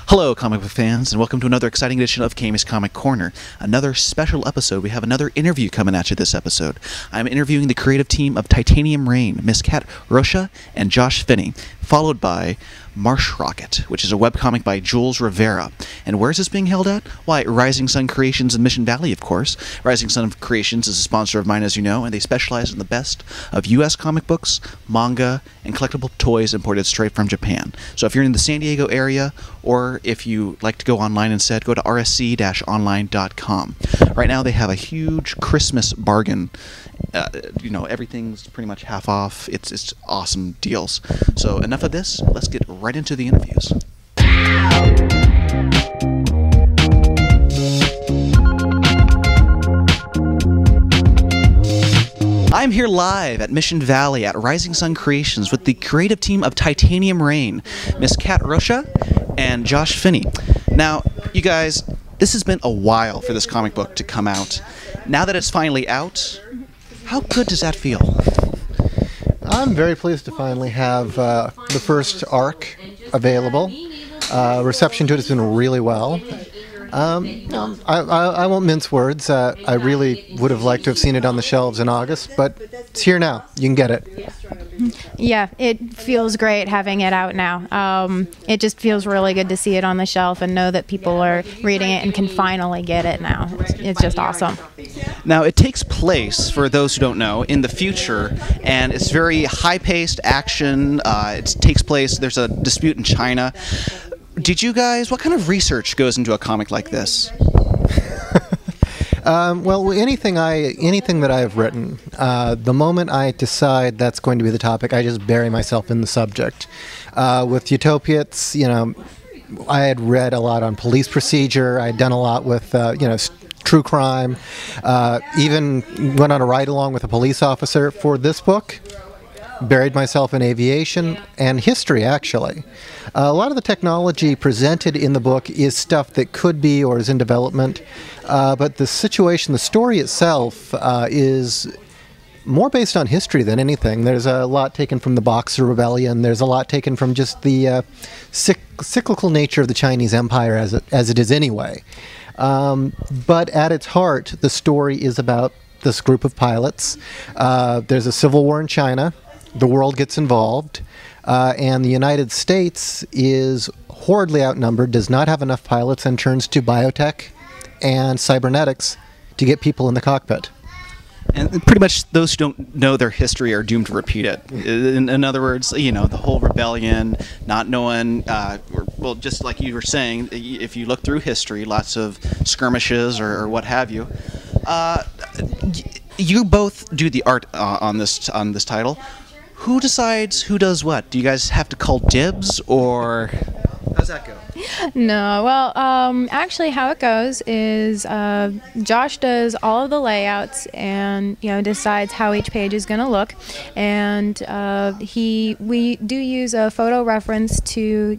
Hello, comic book fans, and welcome to another exciting edition of Cammy's Comic Corner. Another special episode. We have another interview coming at you this episode. I'm interviewing the creative team of Titanium Rain, Miss Kat Rocha and Josh Finney, followed by Marsh Rocket, which is a webcomic by Jules Rivera. And where is this being held at? Why, Rising Sun Creations in Mission Valley, of course. Rising Sun Creations is a sponsor of mine, as you know, and they specialize in the best of U.S. comic books, manga, and collectible toys imported straight from Japan. So if you're in the San Diego area, or if you like to go online instead, go to rsc-online.com. Right now they have a huge Christmas bargain. Everything's pretty much half off. It's awesome deals. So enough of this. Let's get right into the interviews. I'm here live at Mission Valley at Rising Sun Creations with the creative team of Titanium Rain, Miss Kat Rocha and Josh Finney. Now, you guys, this has been a while for this comic book to come out. Now that it's finally out, how good does that feel? I'm very pleased to finally have the first arc available. Reception to it has been really well. I won't mince words. I really would have liked to have seen it on the shelves in August, but it's here now. You can get it. Yeah, it feels great having it out now. It just feels really good to see it on the shelf and know that people are reading it and can finally get it now. It's just awesome. Now, it takes place, for those who don't know, in the future, and it's very high-paced action. It takes place, there's a dispute in China. Did you guys, what kind of research goes into a comic like this? Well, anything that I've written, the moment I decide that's going to be the topic, I just bury myself in the subject. With Utopia, it's, I had read a lot on police procedure. I had done a lot with, true crime. Even went on a ride-along with a police officer. For this book, buried myself in aviation and history, actually. A lot of the technology presented in the book is stuff that could be or is in development, but the situation, the story itself, is more based on history than anything. There's a lot taken from the Boxer Rebellion. There's a lot taken from just the cyclical nature of the Chinese Empire as it is anyway. But at its heart, the story is about this group of pilots. There's a civil war in China. The world gets involved, and the United States is horribly outnumbered, does not have enough pilots, and turns to biotech and cybernetics to get people in the cockpit. And pretty much those who don't know their history are doomed to repeat it. In other words, the whole rebellion, not knowing, well, just like you were saying, if you look through history, lots of skirmishes or what have you. You both do the art on this title. Who decides who does what? Do you guys have to call dibs, or how's that go? No, well, actually how it goes is Josh does all of the layouts and decides how each page is going to look, and we do use a photo reference to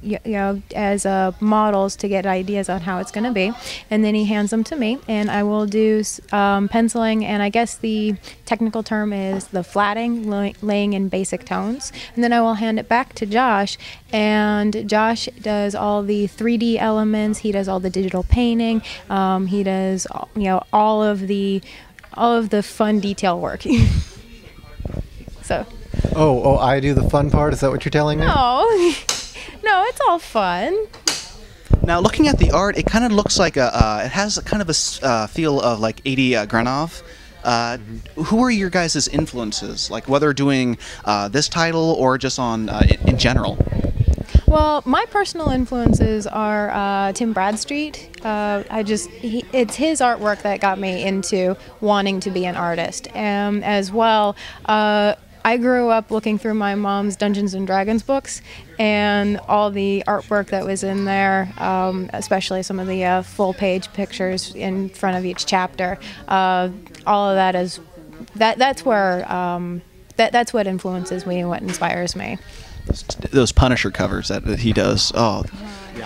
as models to get ideas on how it's going to be, and then he hands them to me, and I will do penciling, and I guess the technical term is the flatting, laying in basic tones, and then I will hand it back to Josh, and Josh does all the 3D elements. He does all the digital painting. He does all of the fun detail work. So. Oh, I do the fun part. Is that what you're telling me? No, it's all fun. Now, looking at the art, it kind of looks like it has kind of a feel of like 80 Granov. Who are your guys' influences? Like whether doing this title or just on in general? Well, my personal influences are Tim Bradstreet. It's his artwork that got me into wanting to be an artist. As well, I grew up looking through my mom's Dungeons and Dragons books, and all the artwork that was in there, especially some of the full-page pictures in front of each chapter. All of that is that's where that's what influences me and what inspires me. Those Punisher covers that he does,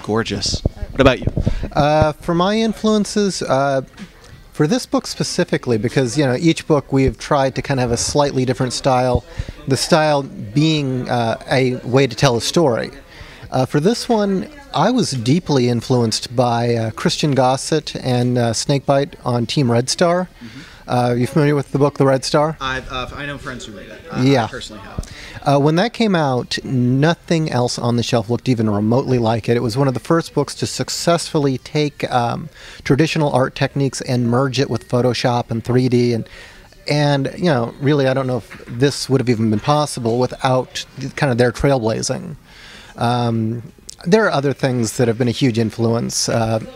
gorgeous. What about you? For my influences, for this book specifically, because each book we've tried to kind of have a slightly different style, the style being a way to tell a story. For this one, I was deeply influenced by Christian Gossett and Snakebite on Team Red Star. You familiar with the book The Red Star? I know friends who read it. Yeah. I personally have. When that came out, nothing else on the shelf looked even remotely like it. It was one of the first books to successfully take traditional art techniques and merge it with Photoshop and 3D. And you know, really, I don't know if this would have even been possible without kind of their trailblazing. There are other things that have been a huge influence, kind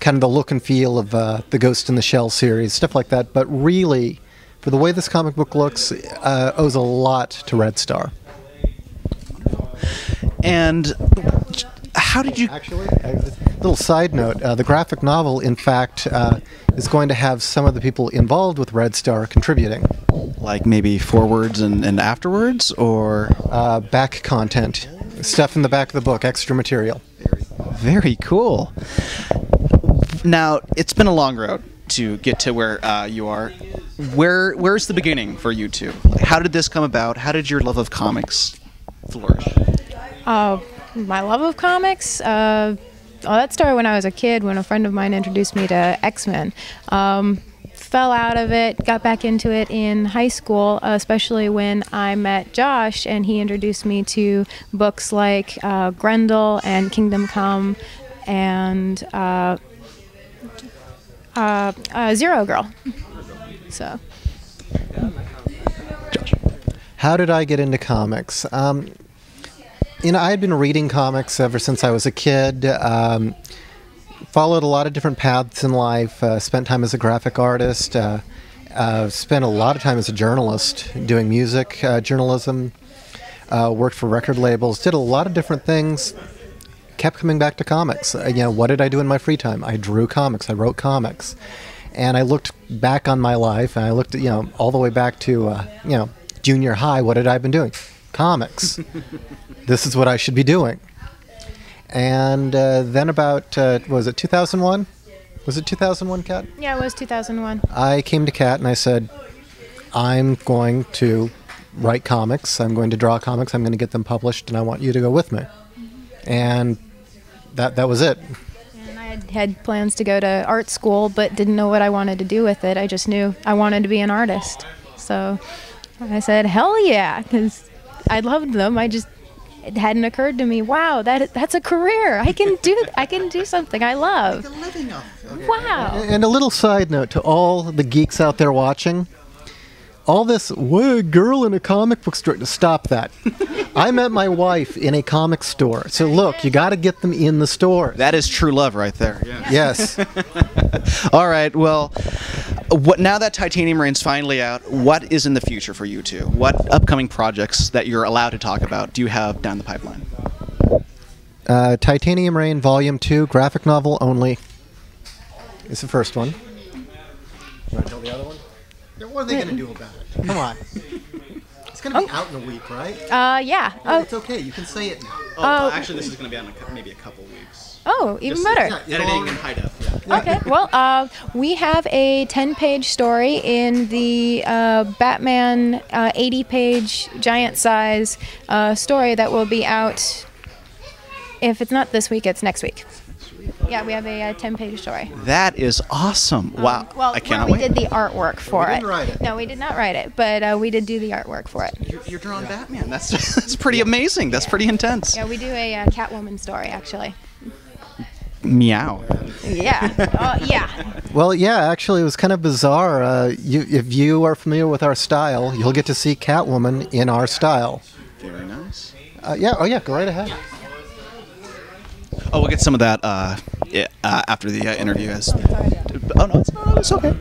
of the look and feel of the Ghost in the Shell series, stuff like that. But really, for the way this comic book looks, owes a lot to Red Star. And how did you... Actually, a little side note, the graphic novel, in fact, is going to have some of the people involved with Red Star contributing. Like maybe forwards and afterwards, or... Back content. Stuff in the back of the book, extra material. Very cool. Now, it's been a long road to get to where you are. Where's the beginning for you two? Like, how did this come about? How did your love of comics flourish? My love of comics? Well, that started when I was a kid, when a friend of mine introduced me to X-Men. Fell out of it, got back into it in high school, especially when I met Josh and he introduced me to books like Grendel and Kingdom Come and Zero Girl. So. Josh. How did I get into comics? You know, I had been reading comics ever since I was a kid. Followed a lot of different paths in life. Spent time as a graphic artist. Spent a lot of time as a journalist doing music journalism. Worked for record labels. Did a lot of different things. Kept coming back to comics. You know, what did I do in my free time? I drew comics. I wrote comics. And I looked back on my life, and I looked at, you know, all the way back to, you know, junior high. What had I been doing? Comics. This is what I should be doing. And then about, was it 2001? Was it 2001, Kat? Yeah, it was 2001. I came to Kat and I said, I'm going to write comics. I'm going to draw comics. I'm going to get them published, and I want you to go with me. And that was it. And I had plans to go to art school, but didn't know what I wanted to do with it. I just knew I wanted to be an artist. So I said, hell yeah, because I loved them. It hadn't occurred to me, wow, that's a career. I can do something I love. Make a living off of it. Wow. And a little side note to all the geeks out there watching. All this, what, a girl in a comic book store, stop that. I met my wife in a comic store. So look, you got to get them in the store. That is true love right there. Yeah. Yes. All right, well, now that Titanium Rain's finally out, what is in the future for you two? What upcoming projects that you're allowed to talk about do you have down the pipeline? Titanium Rain Volume 2, graphic novel only, is the first one. You want to tell the other one? What are they going to do about it? Come on. It's going to be out in a week, right? Yeah. No, it's okay. You can say it now. Oh, actually, this is going to be on maybe a couple weeks. Oh, even better. Yeah, Editing in high def. Yeah. Okay, well, we have a 10-page story in the Batman 80-page giant-size story that will be out, if it's not this week, it's next week. Yeah, we have a 10-page story. That is awesome. Wow. Well, I cannot we wait. did the artwork for We it. didn't write it. No, we did not write it, but we did do the artwork for it. You're drawing Batman. That's pretty amazing. That's pretty intense. Yeah, we do a Catwoman story, actually. Meow. Yeah. Yeah. Well, yeah, actually, it was kind of bizarre. If you are familiar with our style, you'll get to see Catwoman in our style. Very nice. Yeah, oh yeah, go right ahead. Oh, we'll get some of that after the interview. Oh, no, it's okay.